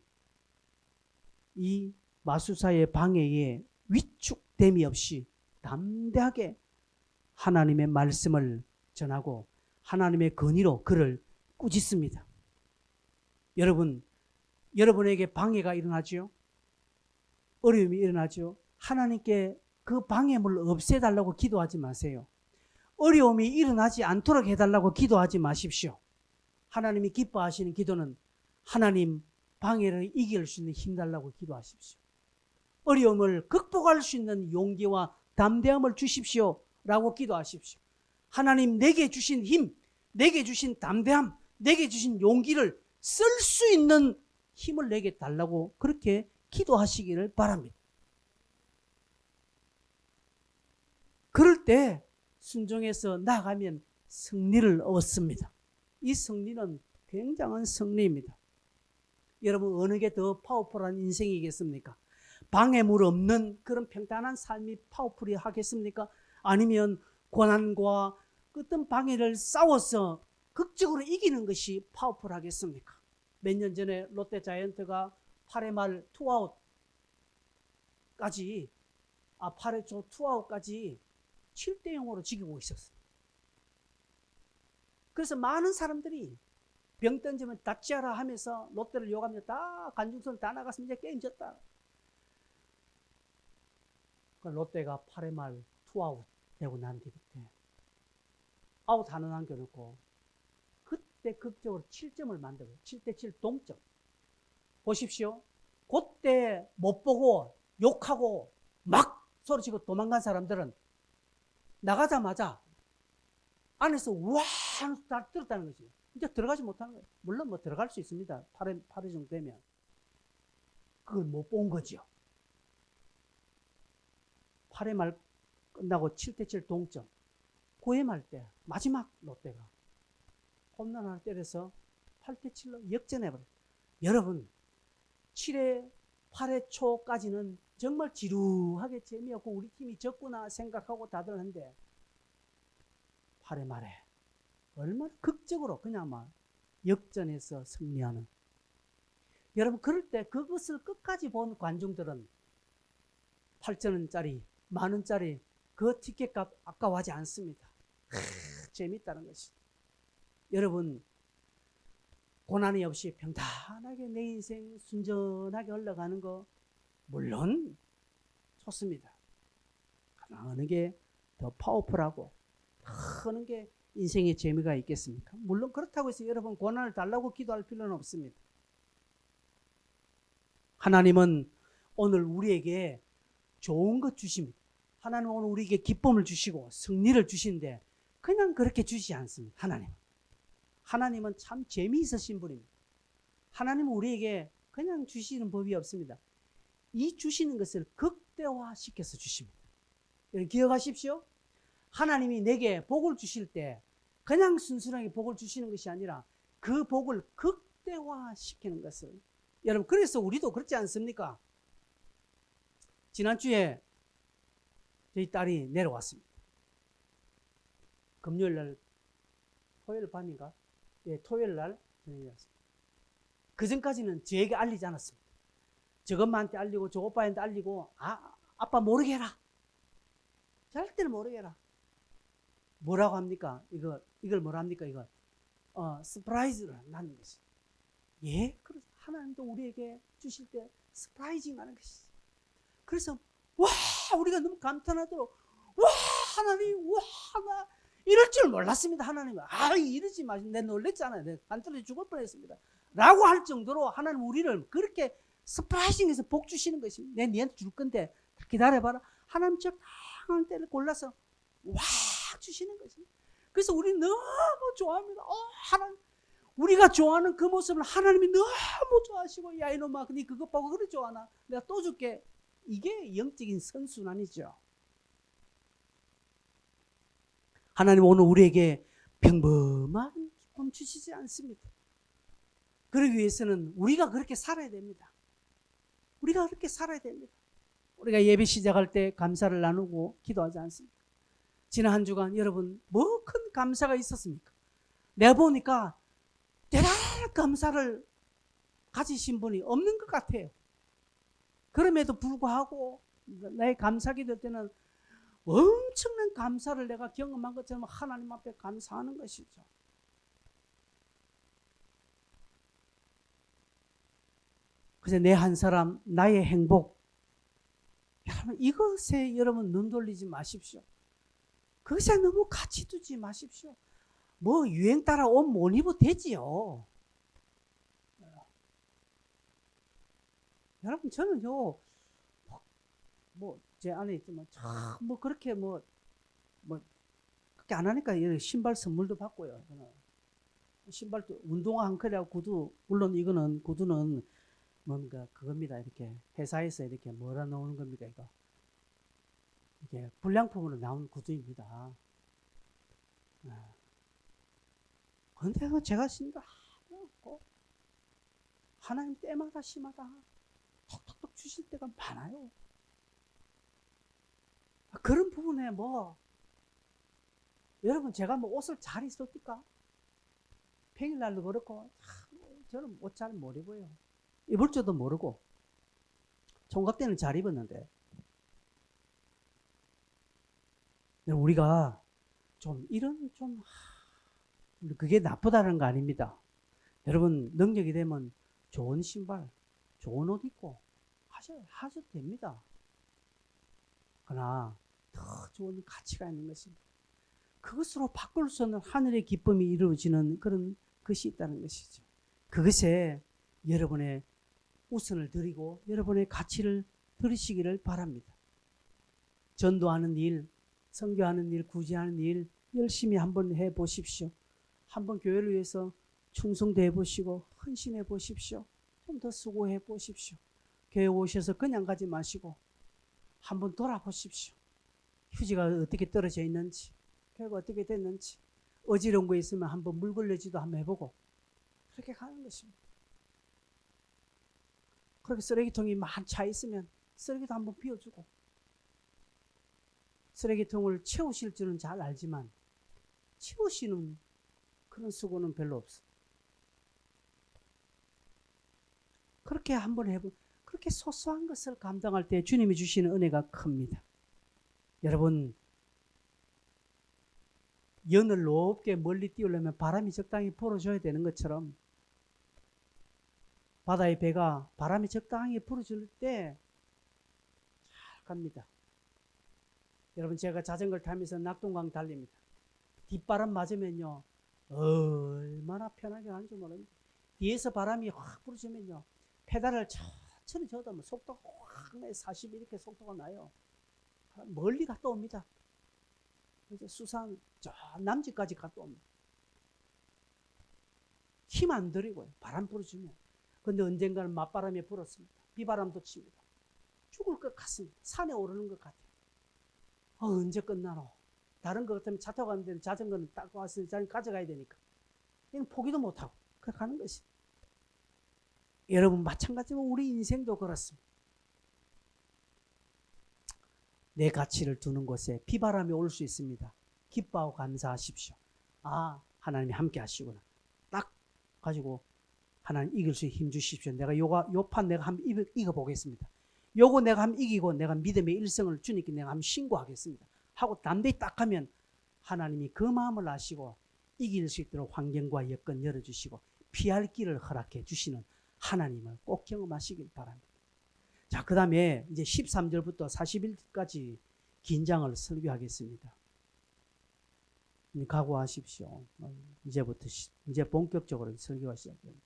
이 마술사의 방해에 위축됨이 없이 담대하게 하나님의 말씀을 전하고 하나님의 권위로 그를 꾸짖습니다. 여러분에게 방해가 일어나죠? 어려움이 일어나죠? 하나님께 그 방해물을 없애달라고 기도하지 마세요. 어려움이 일어나지 않도록 해달라고 기도하지 마십시오. 하나님이 기뻐하시는 기도는 하나님 방해를 이길 수 있는 힘 달라고 기도하십시오. 어려움을 극복할 수 있는 용기와 담대함을 주십시오 라고 기도하십시오. 하나님 내게 주신 힘, 내게 주신 담대함, 내게 주신 용기를 쓸 수 있는 힘을 내게 달라고 그렇게 기도하시기를 바랍니다. 그럴 때 순종해서 나아가면 승리를 얻습니다. 이 승리는 굉장한 승리입니다. 여러분 어느 게 더 파워풀한 인생이겠습니까? 방해물 없는 그런 평탄한 삶이 파워풀이 하겠습니까? 아니면 고난과 어떤 방해를 싸워서 극적으로 이기는 것이 파워풀하겠습니까? 몇 년 전에 롯데자이언트가 8회 말 투아웃까지 8회 초 투아웃까지 7대0으로 지키고 있었어요. 그래서 많은 사람들이 병 던지면 다치하라 하면서 롯데를 욕하면서 다 관중선 다 나갔으면 이제 게임 졌다. 롯데가 8회 말 투아웃 되고 난 뒤 그때 아웃 하나 남겨놓고 그때 극적으로 7점을 만들어요. 7대7 동점. 보십시오. 그때 못 보고 욕하고 막 소리치고 도망간 사람들은 나가자마자 안에서 와 하면서 다 들었다는 거지. 이제 들어가지 못하는 거예요. 물론 들어갈 수 있습니다. 8회 정도 되면. 그걸 못 본 거죠. 8회 말 끝나고 7대7 동점. 9회 말 때 마지막 롯데가 홈런 하나 때려서 8대7로 역전해버려요. 여러분 7회 8회 초까지는 정말 지루하게 재미없고 우리 팀이 졌구나 생각하고 다들 한데 8회 말에 얼마나 극적으로 그냥 막 역전해서 승리하는. 여러분 그럴 때 그것을 끝까지 본 관중들은 8,000원짜리 10,000원짜리 그 티켓값 아까워하지 않습니다. 재밌다는 것이. 여러분 고난이 없이 평탄하게 내 인생 순전하게 흘러가는 거 물론 좋습니다. 어느 게 더 파워풀하고 어느 게 인생의 재미가 있겠습니까? 물론 그렇다고 해서 여러분 고난을 달라고 기도할 필요는 없습니다. 하나님은 오늘 우리에게 좋은 것 주십니다. 하나님은 오늘 우리에게 기쁨을 주시고 승리를 주시는데 그냥 그렇게 주시지 않습니다. 하나님은 참 재미있으신 분입니다. 하나님은 우리에게 그냥 주시는 법이 없습니다. 이 주시는 것을 극대화시켜서 주십니다. 여러분 기억하십시오. 하나님이 내게 복을 주실 때 그냥 순수하게 복을 주시는 것이 아니라 그 복을 극대화시키는 것을. 여러분 그래서 우리도 그렇지 않습니까? 지난주에 저희 딸이 내려왔습니다. 금요일 날, 토요일 밤인가? 예, 토요일 날 내려왔습니다. 그 전까지는 저에게 알리지 않았습니다. 저 엄마한테 알리고 저 오빠한테 알리고 아빠 모르게 해라. 절대로 모르게 해라. 뭐라고 합니까? 이걸 뭐라 합니까? 서프라이즈를 하는 것이. 예, 그래서 하나님도 우리에게 주실 때 서프라이징 하는 것이. 그래서 와 우리가 너무 감탄하도록 와 하나님 와 나 이럴 줄 몰랐습니다. 하나님은 이러지 마시고 내가 놀랬잖아요. 내가 안 떨어져 죽을 뻔했습니다. 라고 할 정도로 하나님 우리를 그렇게 서프라이징해서 복 주시는 것입니다. 내가 니한테 줄 건데 기다려봐라. 하나님 적당한 때를 골라서 와 주시는 것입니다. 그래서 우리 너무 좋아합니다. 하나님 우리가 좋아하는 그 모습을 하나님이 너무 좋아하시고 야 이놈아 니 그것 보고 그래 좋아하나 내가 또 줄게. 이게 영적인 선순환이죠. 하나님 오늘 우리에게 평범한 기쁨 주시지 않습니다. 그러기 위해서는 우리가 그렇게 살아야 됩니다. 우리가 그렇게 살아야 됩니다. 우리가 예배 시작할 때 감사를 나누고 기도하지 않습니까? 지난 한 주간 여러분 뭐 큰 감사가 있었습니까? 내가 보니까 대단한 감사를 가지신 분이 없는 것 같아요. 그럼에도 불구하고 내 감사기도 때는 엄청난 감사를 내가 경험한 것처럼 하나님 앞에 감사하는 것이죠. 그래서 내 한 사람 나의 행복 여러분 이것에 여러분 눈 돌리지 마십시오. 그것에 너무 가치 두지 마십시오. 뭐 유행 따라 옷 못 입어도 되지요. 여러분 저는요 뭐 제 안에 있지만 참 뭐 그렇게 뭐 그렇게 안 하니까 신발 선물도 받고요. 저는 신발도 운동화 한 컬이하고 구두 물론 이거는 구두는 뭔가 그겁니다. 이렇게 회사에서 이렇게 뭐라 나오는 겁니까 이거 이게 불량품으로 나온 구두입니다. 근데 제가 신발 하나 없고 하나님 때마다 시마다 톡톡톡 주실 때가 많아요. 그런 부분에 뭐 여러분 제가 뭐 옷을 잘 입었습니까? 평일날도 그렇고 저는 옷 잘 못 입어요. 입을 줄도 모르고 총각 때는 잘 입었는데 우리가 좀 이런 좀 그게 나쁘다는 거 아닙니다. 여러분 능력이 되면 좋은 신발 좋은 옷 입고 하셔도 됩니다. 그러나 더 좋은 가치가 있는 것입니다. 그것으로 바꿀 수 없는 하늘의 기쁨이 이루어지는 그런 것이 있다는 것이죠. 그것에 여러분의 우선을 드리고 여러분의 가치를 들으시기를 바랍니다. 전도하는 일, 선교하는 일, 구제하는 일 열심히 한번 해보십시오. 한번 교회를 위해서 충성도 해보시고 헌신해 보십시오. 좀 더 수고해 보십시오. 교회 오셔서 그냥 가지 마시고 한번 돌아보십시오. 휴지가 어떻게 떨어져 있는지, 교회가 어떻게 됐는지, 어지러운 거 있으면 한번 물 걸레질도 한번 해보고 그렇게 가는 것입니다. 그렇게 쓰레기통이 많이 차 있으면 쓰레기도 한번 비워주고, 쓰레기통을 채우실 줄은 잘 알지만 채우시는 그런 수고는 별로 없어. 그렇게 한번 해보고, 그렇게 소소한 것을 감당할 때 주님이 주시는 은혜가 큽니다. 여러분, 연을 높게 멀리 띄우려면 바람이 적당히 불어줘야 되는 것처럼 바다의 배가 바람이 적당히 불어줄 때 잘 갑니다. 여러분, 제가 자전거를 타면서 낙동강 달립니다. 뒷바람 맞으면요 얼마나 편하게 가는 줄 모릅니다. 뒤에서 바람이 확 불어주면요 페달을 천천히 저어도 속도가 확 나요. 40 이렇게 속도가 나요. 멀리 갔다 옵니다. 이제 수산 저 남지까지 갔다 옵니다. 힘 안 들이고요. 바람 불어주면. 근데 언젠가는 맞바람이 불었습니다. 비바람도 칩니다. 죽을 것 같습니다. 산에 오르는 것 같아요. 언제 끝나노? 다른 것 같으면 차 타고 가는데 자전거는 딱 왔으니 자기 가져가야 되니까 이건 포기도 못하고 그렇게 가는 것이. 여러분, 마찬가지로 우리 인생도 그렇습니다. 내 가치를 두는 곳에 비바람이 올 수 있습니다. 기뻐하고 감사하십시오. 아, 하나님이 함께 하시구나. 딱 가지고 하나님 이길 수 있게 힘 주십시오. 내가 요 판 내가 한번 이겨보겠습니다. 요거 내가 한번 이기고 내가 믿음의 일성을 주님께 내가 한번 신고하겠습니다. 하고 담대히 딱 하면 하나님이 그 마음을 아시고 이길 수 있도록 환경과 여건 열어주시고 피할 길을 허락해 주시는 하나님을 꼭 경험하시길 바랍니다. 자, 그 다음에 이제 13절부터 40일까지 긴장을 설교하겠습니다. 각오하십시오. 이제부터 이제 본격적으로 설교가 시작됩니다.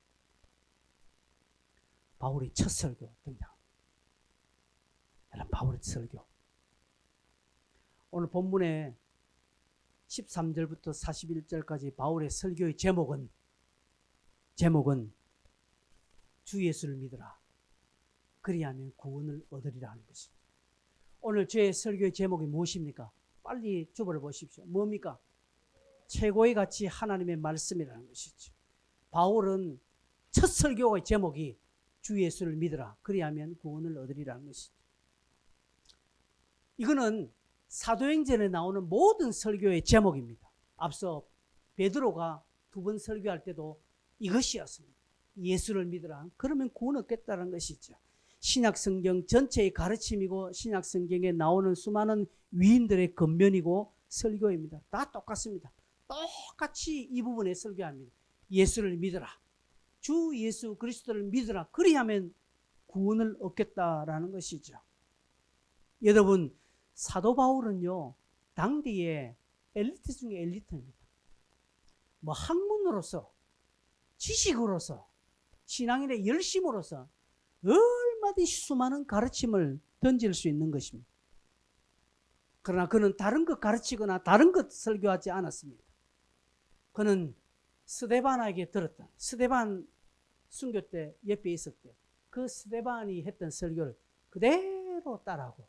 바울의 첫 설교 등장. 여러분, 바울의 설교. 오늘 본문에 13절부터 41절까지 바울의 설교의 제목은 주 예수를 믿으라. 그리하면 구원을 얻으리라 하는 것입니다. 오늘 제 설교의 제목이 무엇입니까? 빨리 주보를 보십시오. 뭡니까? 최고의 가치 하나님의 말씀이라는 것이죠. 바울은 첫 설교의 제목이 주 예수를 믿으라. 그리하면 구원을 얻으리라는 것이죠. 이거는 사도행전에 나오는 모든 설교의 제목입니다. 앞서 베드로가 2번 설교할 때도 이것이었습니다. 예수를 믿으라. 그러면 구원 얻겠다는 것이죠. 신약성경 전체의 가르침이고 신약성경에 나오는 수많은 위인들의 권면이고 설교입니다. 다 똑같습니다. 똑같이 이 부분에 설교합니다. 예수를 믿으라. 주 예수 그리스도를 믿으라. 그리하면 구원을 얻겠다라는 것이죠. 여러분, 사도 바울은요 당대의 엘리트 중에 엘리트입니다. 뭐 학문으로서, 지식으로서, 신앙인의 열심으로서 얼마든지 수많은 가르침을 던질 수 있는 것입니다. 그러나 그는 다른 것 가르치거나 다른 것 설교하지 않았습니다. 그는 스데반에게 들었던, 스데반 순교 때 옆에 있을 때 그 스데반이 했던 설교를 그대로 따라하고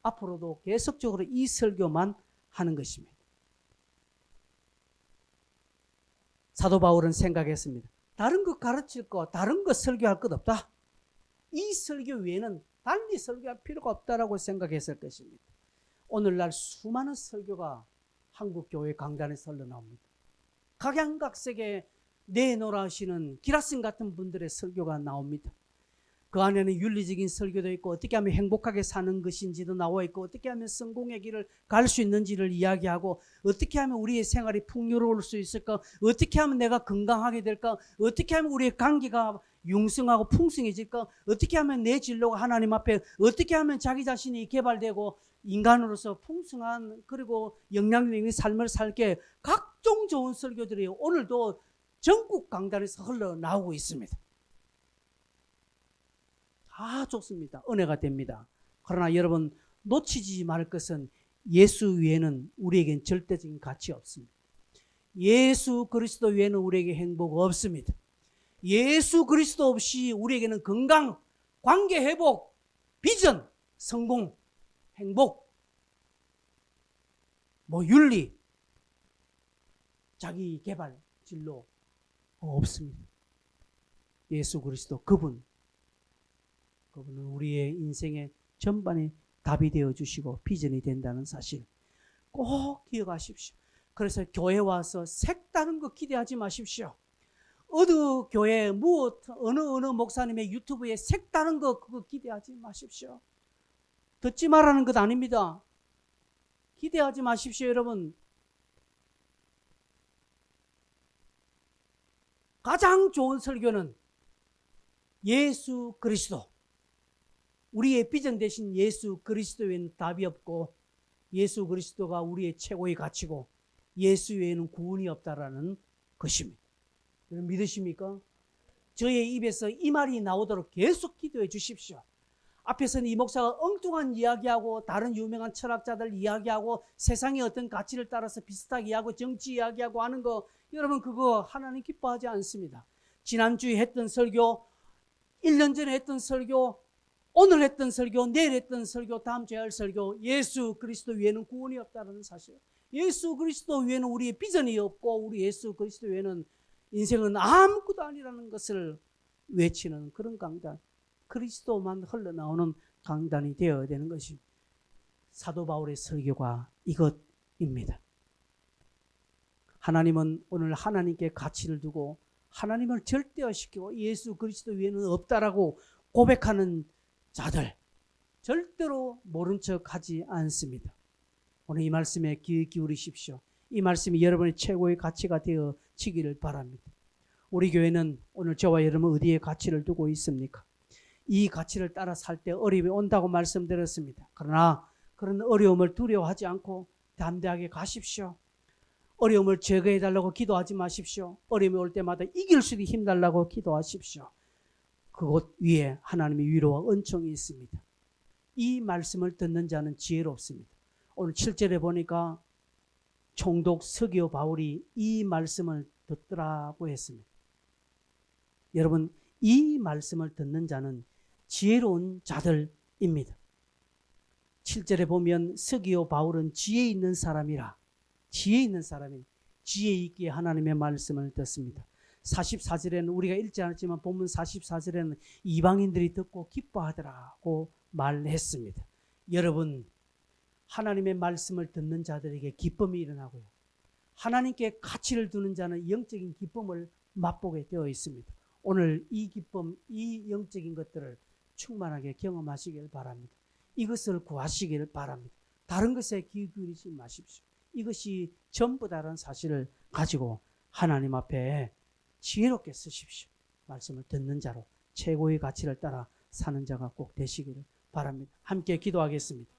앞으로도 계속적으로 이 설교만 하는 것입니다. 사도 바울은 생각했습니다. 다른 것 가르칠 거, 다른 것 설교할 것 없다. 이 설교 외에는 달리 설교할 필요가 없다라고 생각했을 것입니다. 오늘날 수많은 설교가 한국교회 강단에서 흘러나옵니다. 각양각색의 내노라 하시는 기라슨 같은 분들의 설교가 나옵니다. 그 안에는 윤리적인 설교도 있고 어떻게 하면 행복하게 사는 것인지도 나와 있고 어떻게 하면 성공의 길을 갈 수 있는지를 이야기하고 어떻게 하면 우리의 생활이 풍요로울 수 있을까, 어떻게 하면 내가 건강하게 될까, 어떻게 하면 우리의 관계가 융성하고 풍성해질까, 어떻게 하면 내 진로가 하나님 앞에, 어떻게 하면 자기 자신이 개발되고 인간으로서 풍성한 그리고 영향력 있는 삶을 살게, 각종 좋은 설교들이 오늘도 전국 강단에서 흘러나오고 있습니다. 다 좋습니다. 은혜가 됩니다. 그러나 여러분, 놓치지 말 것은 예수 외에는 우리에겐 절대적인 가치 없습니다. 예수 그리스도 외에는 우리에게 행복 없습니다. 예수 그리스도 없이 우리에게는 건강, 관계 회복, 비전, 성공, 행복, 윤리, 자기 개발, 진로 없습니다. 예수 그리스도 그분은 우리의 인생의 전반에 답이 되어 주시고 비전이 된다는 사실 꼭 기억하십시오. 그래서 교회 와서 색다른 거 기대하지 마십시오. 어느 교회 어느 목사님의 유튜브에 색다른 거 그거 기대하지 마십시오. 듣지 말라는 것 아닙니다. 기대하지 마십시오, 여러분. 가장 좋은 설교는 예수 그리스도, 우리의 비전 되신 예수 그리스도 외에는 답이 없고 예수 그리스도가 우리의 최고의 가치고 예수 외에는 구원이 없다라는 것입니다. 여러분 믿으십니까? 저의 입에서 이 말이 나오도록 계속 기도해 주십시오. 앞에서는 이 목사가 엉뚱한 이야기하고 다른 유명한 철학자들 이야기하고 세상의 어떤 가치를 따라서 비슷하게 하고 정치 이야기하고 하는 거 여러분 그거 하나님 기뻐하지 않습니다. 지난주에 했던 설교, 1년 전에 했던 설교, 오늘 했던 설교, 내일 했던 설교, 다음 주에 할 설교, 예수 그리스도 외에는 구원이 없다는 사실. 예수 그리스도 외에는 우리의 비전이 없고 우리 예수 그리스도 외에는 인생은 아무것도 아니라는 것을 외치는 그런 강단, 그리스도만 흘러나오는 강단이 되어야 되는 것이 사도 바울의 설교가 이것입니다. 하나님은 오늘 하나님께 가치를 두고 하나님을 절대화시키고 예수 그리스도 외에는 없다라고 고백하는 자들 절대로 모른 척하지 않습니다. 오늘 이 말씀에 귀 기울이십시오. 이 말씀이 여러분의 최고의 가치가 되어지기를 바랍니다. 우리 교회는 오늘 저와 여러분 어디에 가치를 두고 있습니까? 이 가치를 따라 살 때 어려움이 온다고 말씀드렸습니다. 그러나 그런 어려움을 두려워하지 않고 담대하게 가십시오. 어려움을 제거해달라고 기도하지 마십시오. 어려움이 올 때마다 이길 수 있게 힘달라고 기도하십시오. 그곳 위에 하나님의 위로와 은총이 있습니다. 이 말씀을 듣는 자는 지혜롭습니다. 오늘 7절에 보니까 총독 서기오 바울이 이 말씀을 듣더라고 했습니다. 여러분 이 말씀을 듣는 자는 지혜로운 자들입니다. 7절에 보면 서기오 바울은 지혜 있는 사람이라 지혜 있게 하나님의 말씀을 듣습니다. 44절에는 우리가 읽지 않았지만 본문 44절에는 이방인들이 듣고 기뻐하더라고 말했습니다. 여러분 하나님의 말씀을 듣는 자들에게 기쁨이 일어나고요. 하나님께 가치를 두는 자는 영적인 기쁨을 맛보게 되어 있습니다. 오늘 이 기쁨, 이 영적인 것들을 충만하게 경험하시길 바랍니다. 이것을 구하시길 바랍니다. 다른 것에 귀 기울이지 마십시오. 이것이 전부다라는 사실을 가지고 하나님 앞에 지혜롭게 쓰십시오. 말씀을 듣는 자로 최고의 가치를 따라 사는 자가 꼭 되시기를 바랍니다. 함께 기도하겠습니다.